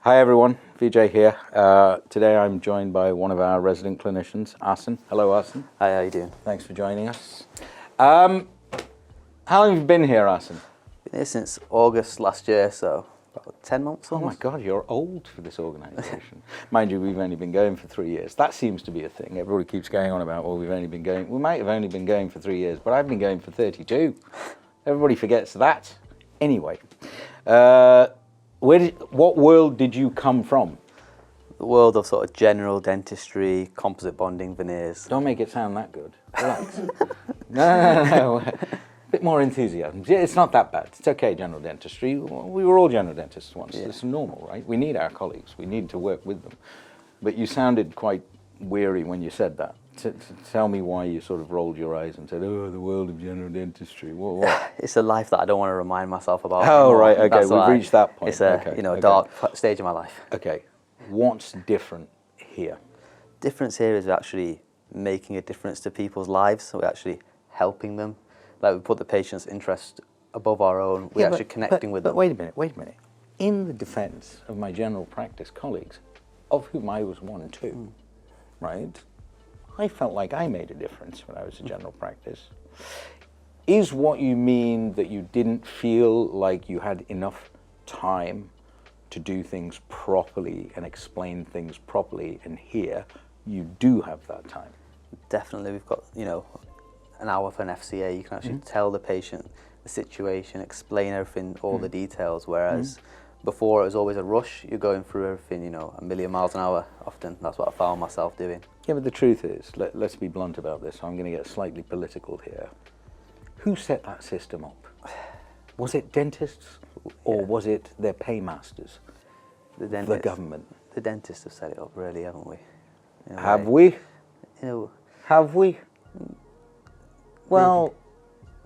Hi everyone, Vijay here. Today I'm joined by one of our resident clinicians, Ahsen. Hello Ahsen. Hi, how you doing? Thanks for joining us. How long have you been here, Ahsen? Been here since August last year, so about 10 months Oh my almost. God, you're old for this organisation. Mind you, we've only been going for 3 years. That seems to be a thing. Everybody keeps going on about, well, we might have only been going for 3 years, but I've been going for 32. Everybody forgets that. Anyway, what world did you come from? The world of sort of general dentistry, composite bonding, veneers. Don't make it sound that good. Relax. No. A bit more enthusiasm. It's not that bad. It's okay, general dentistry. We were all general dentists once. Yeah. It's normal, right? We need our colleagues. We need to work with them. But you sounded quite weary when you said that. Tell me why you sort of rolled your eyes and said, oh, the world of general dentistry. What? It's a life that I don't want to remind myself about. Oh, anymore. right, okay, we've reached that point. It's a dark stage of my life. Okay, what's different here? Difference here is actually making a difference to people's lives, so we're actually helping them. Like we put the patient's interest above our own, we're actually connecting with them. But wait a minute. In the defense of my general practice colleagues, of whom I was one too, right? I felt like I made a difference when I was in general practice. Is what you mean that you didn't feel like you had enough time to do things properly and explain things properly, and here you do have that time? Definitely, we've got, an hour for an FCA. You can actually tell the patient the situation, explain everything, all the details, whereas before it was always a rush. You're going through everything, a million miles an hour often. That's what I found myself doing. Yeah, but the truth is, let's be blunt about this. I'm going to get slightly political here. Who set that system up? Was it dentists or was it their paymasters? The government? The dentists have set it up, really, haven't we? Have we? Have we? Well,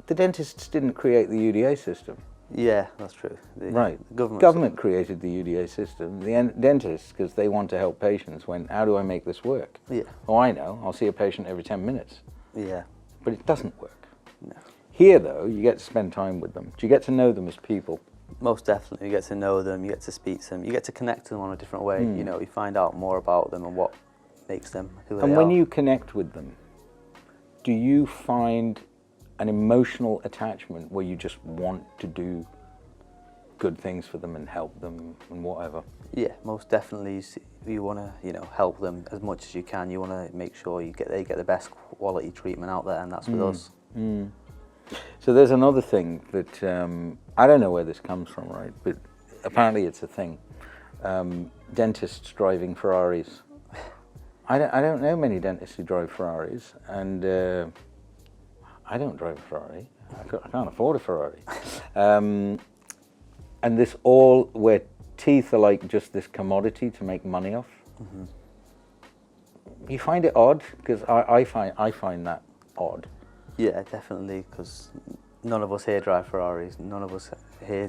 the dentists didn't create the UDA system. Yeah, that's true. The government created the UDA system. The dentists, because they want to help patients, went, how do I make this work? Yeah. Oh, I know. I'll see a patient every 10 minutes. Yeah. But it doesn't work. No. Here, though, you get to spend time with them. Do you get to know them as people? Most definitely. You get to know them, you get to speak to them, you get to connect to them on a different way. You find out more about them and what makes them who they are. And when you connect with them, do you find an emotional attachment where you just want to do good things for them and help them and whatever? Yeah, most definitely. You want to, help them as much as you can. You want to make sure they get the best quality treatment out there, and that's with us. So there's another thing that I don't know where this comes from, right? But apparently it's a thing. Dentists driving Ferraris. I don't know many dentists who drive Ferraris, and I don't drive a Ferrari. I can't afford a Ferrari. And this all where teeth are like just this commodity to make money off. You find it odd? Because I find that odd. Yeah, definitely, because none of us here drive Ferraris. None of us here,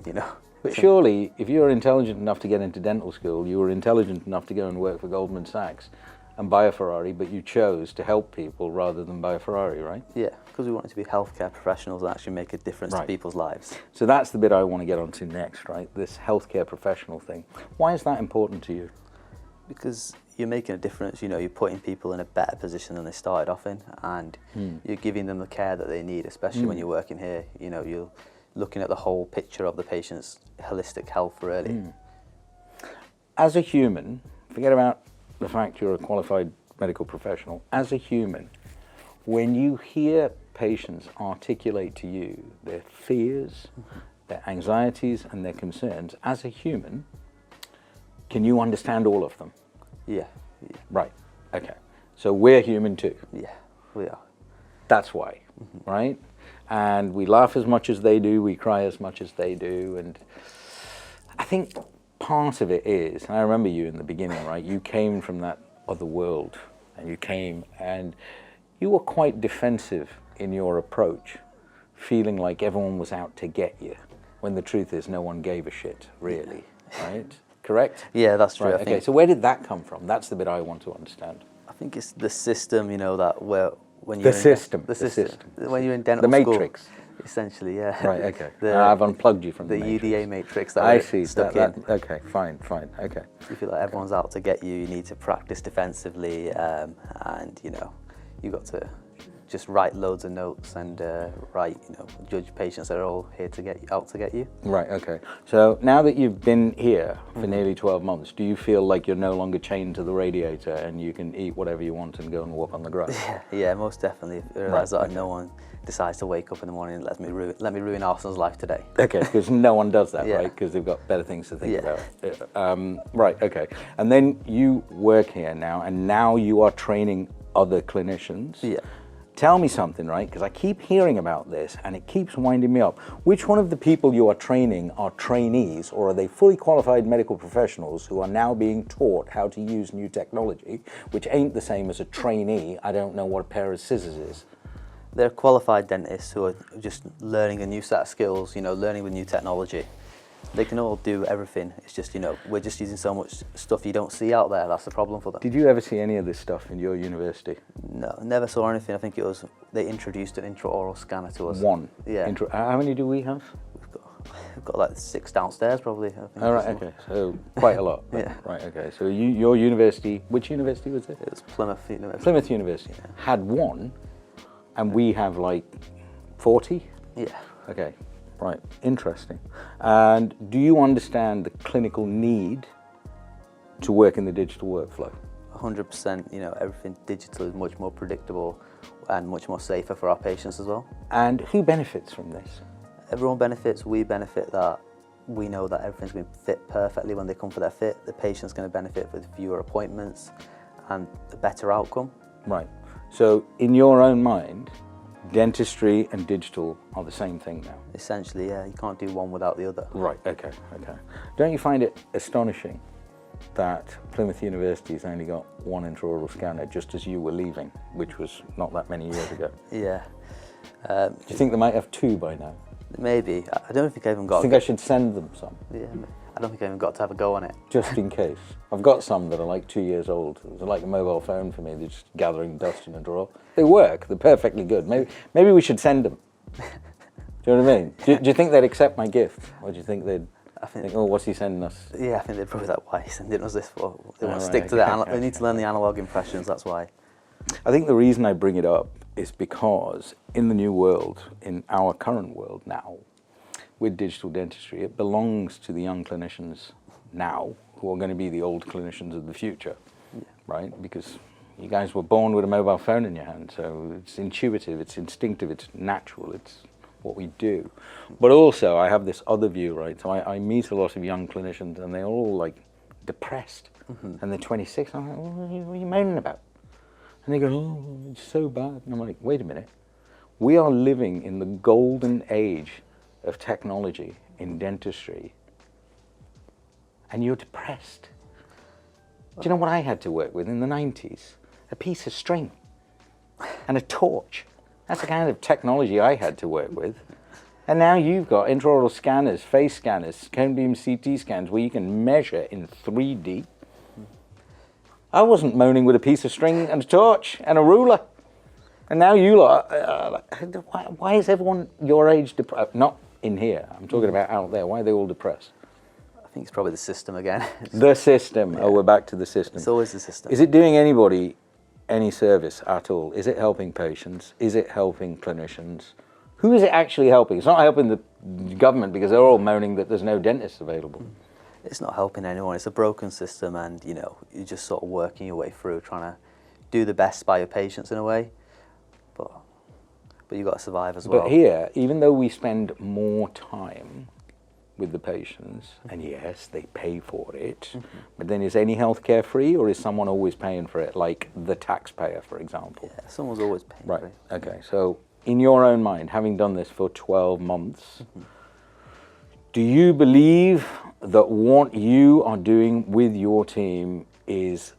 But surely, if you're intelligent enough to get into dental school, you were intelligent enough to go and work for Goldman Sachs and buy a Ferrari, but you chose to help people rather than buy a Ferrari, right? Yeah, because we wanted to be healthcare professionals and actually make a difference to people's lives. So that's the bit I want to get onto next, right? This healthcare professional thing. Why is that important to you? Because you're making a difference, you're putting people in a better position than they started off in, and you're giving them the care that they need, especially when you're working here. You're looking at the whole picture of the patient's holistic health, really. As a human, forget about the fact you're a qualified medical professional. As a human, when you hear patients articulate to you their fears, their anxieties and their concerns, as a human, can you understand all of them? Yeah. Right, okay. So we're human too. Yeah, we are. That's why, right? And we laugh as much as they do, we cry as much as they do, and I think part of it is, and I remember you in the beginning, right? You came from that other world, and you came and you were quite defensive in your approach, feeling like everyone was out to get you, when the truth is no one gave a shit, really, right? Correct? Yeah, that's true. Right, okay, so where did that come from? That's the bit I want to understand. I think it's the system, that when you're the system. When you're in dental the school. matrix. Essentially, yeah. Right, okay. I've unplugged you from the matrix. UDA matrix that I we're see. stuck in. Okay, fine, okay. You feel like everyone's out to get you, you need to practice defensively, and you've got to just write loads of notes and judge patients that are all here to get you, out to get you. Right, okay. So now that you've been here for nearly 12 months, do you feel like you're no longer chained to the radiator and you can eat whatever you want and go and walk on the grass? Yeah, most definitely. I realise that no one decides to wake up in the morning and let me ruin Ahsen's life today. Okay, because no one does that, Yeah. right? Because they've got better things to think about. Right, okay. And then you work here now, and now you are training other clinicians. Yeah. Tell me something, right? Because I keep hearing about this and it keeps winding me up. Which one of the people you are training are trainees, or are they fully qualified medical professionals who are now being taught how to use new technology, which ain't the same as a trainee? I don't know what a pair of scissors is. They're qualified dentists who are just learning a new set of skills, learning with new technology. They can all do everything. It's just, we're just using so much stuff you don't see out there. That's the problem for them. Did you ever see any of this stuff in your university? No, never saw anything. I think it was, they introduced an intraoral scanner to us. One? Yeah. How many do we have? We've got like 6 downstairs probably. I think. All right, okay, so quite a lot. Yeah. Right, okay, so your university, which university was it? It was Plymouth University. Plymouth University had one, and we have like 40? Yeah. Okay, right, interesting. And do you understand the clinical need to work in the digital workflow? 100%, everything digital is much more predictable and much more safer for our patients as well. And who benefits from this? Everyone benefits. We benefit that we know that everything's going to fit perfectly when they come for their fit. The patient's going to benefit with fewer appointments and a better outcome. Right, so in your own mind, dentistry and digital are the same thing now? Essentially, yeah, you can't do one without the other. Right, okay. Don't you find it astonishing that Plymouth University's only got one intraoral scanner just as you were leaving, which was not that many years ago? Yeah. Do you think they might have 2 by now? Maybe. I don't think I even got... I think I should send them some. Yeah, I don't think I even got to have a go on it. Just in case. I've got some that are like 2 years old. They're like a mobile phone for me. They're just gathering dust in a drawer. They work. They're perfectly good. Maybe we should send them. Do you know what I mean? Do you think they'd accept my gift? Or do you think they'd think, oh, what's he sending us? Yeah, I think they'd probably like, why are you sending us this for? They want to stick to that. They need to learn the analog impressions, that's why. I think the reason I bring it up is because in the new world, in our current world now, with digital dentistry, it belongs to the young clinicians now who are going to be the old clinicians of the future, right? Because you guys were born with a mobile phone in your hand, so it's intuitive, it's instinctive, it's natural, it's what we do. But also, I have this other view, right? So I meet a lot of young clinicians and they're all like depressed, and they're 26, and I'm like, well, what are you moaning about? And they go, oh, it's so bad. And I'm like, wait a minute. We are living in the golden age of technology in dentistry, and you're depressed. Do you know what I had to work with in the 90s? A piece of string and a torch. That's the kind of technology I had to work with. And now you've got intraoral scanners, face scanners, cone beam CT scans where you can measure in 3D. I wasn't moaning with a piece of string and a torch and a ruler. And now you lot, why is everyone your age depressed? Not in here, I'm talking about out there. Why are they all depressed? I think it's probably the system again. The system. Yeah. Oh, we're back to the system. It's always the system. Is it doing anybody any service at all? Is it helping patients? Is it helping clinicians? Who is it actually helping? It's not helping the government because they're all moaning that there's no dentists available. It's not helping anyone. It's a broken system, and you're just sort of working your way through, trying to do the best by your patients in a way. But you've got to survive as well. But here, even though we spend more time with the patients, and yes, they pay for it, but then is any healthcare free, or is someone always paying for it, like the taxpayer, for example? Yeah, someone's always paying for it. Okay, so in your own mind, having done this for 12 months, do you believe that what you are doing with your team is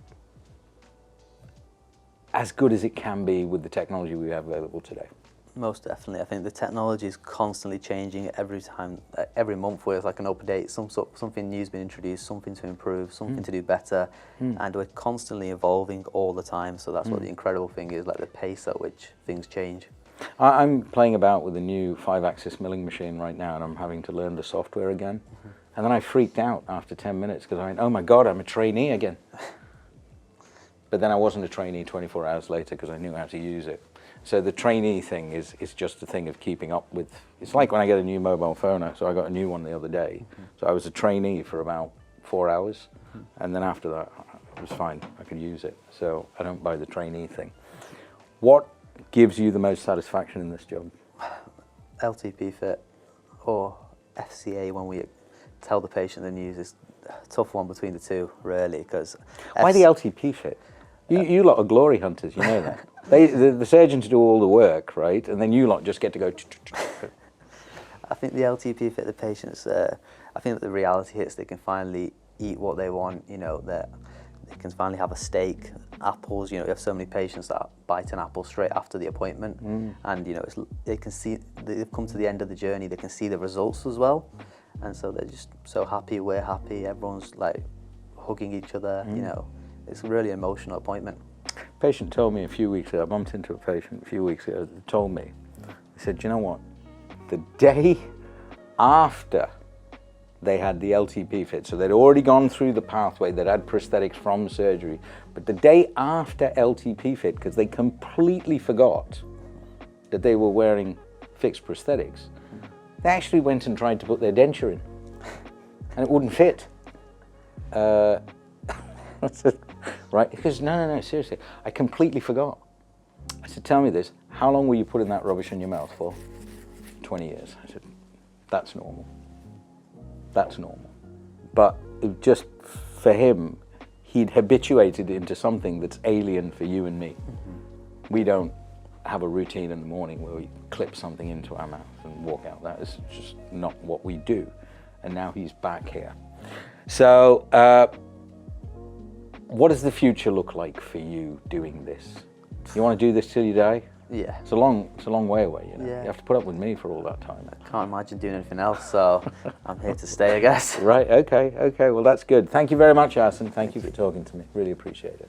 as good as it can be with the technology we have available today? Most definitely. I think the technology is constantly changing every time, every month there's like an update, something new's been introduced, something to improve, something to do better, and we're constantly evolving all the time. So that's what the incredible thing is, like the pace at which things change. I'm playing about with a new 5-axis milling machine right now, and I'm having to learn the software again. And then I freaked out after 10 minutes because I went, oh my God, I'm a trainee again. But then I wasn't a trainee 24 hours later because I knew how to use it. So the trainee thing is just a thing of keeping up with. It's like when I get a new mobile phone. So I got a new one the other day. So I was a trainee for about 4 hours. And then after that, it was fine. I could use it. So I don't buy the trainee thing. What gives you the most satisfaction in this job? LTP fit or FCA when we tell the patient the news is a tough one between the two, really, because... Why the LTP fit? You lot are glory hunters, you know that. The surgeons do all the work, right? And then you lot just get to go... I think the LTP fit the patients, I think that the reality hits, they can finally eat what they want, you know, that they can finally have a steak, apples, you know, you have so many patients that bite an apple straight after the appointment, and, you know, they can see, they've come to the end of the journey, they can see the results as well, and so they're just so happy, we're happy, everyone's like hugging each other, you know, it's a really emotional appointment. A patient told me a few weeks ago, I bumped into a patient a few weeks ago, that told me, he said, do you know what, the day after they had the LTP fit, so they'd already gone through the pathway, they'd had prosthetics from surgery, but the day after LTP fit, because they completely forgot that they were wearing fixed prosthetics, they actually went and tried to put their denture in, and it wouldn't fit. I said, right, because no, seriously, I completely forgot. I said, tell me this, how long were you putting that rubbish in your mouth for? 20 years. I said, that's normal. That's normal. But it just for him, he'd habituated into something that's alien for you and me. We don't have a routine in the morning where we clip something into our mouth and walk out. That is just not what we do. And now he's back here. So what does the future look like for you doing this? You want to do this till you die? Yeah. It's a long way away, you know. Yeah. You have to put up with me for all that time. I can't imagine doing anything else, so I'm here to stay, I guess. Right, okay, well that's good. Thank you very much, Ahsen. Thank you for talking to me. Really appreciate it.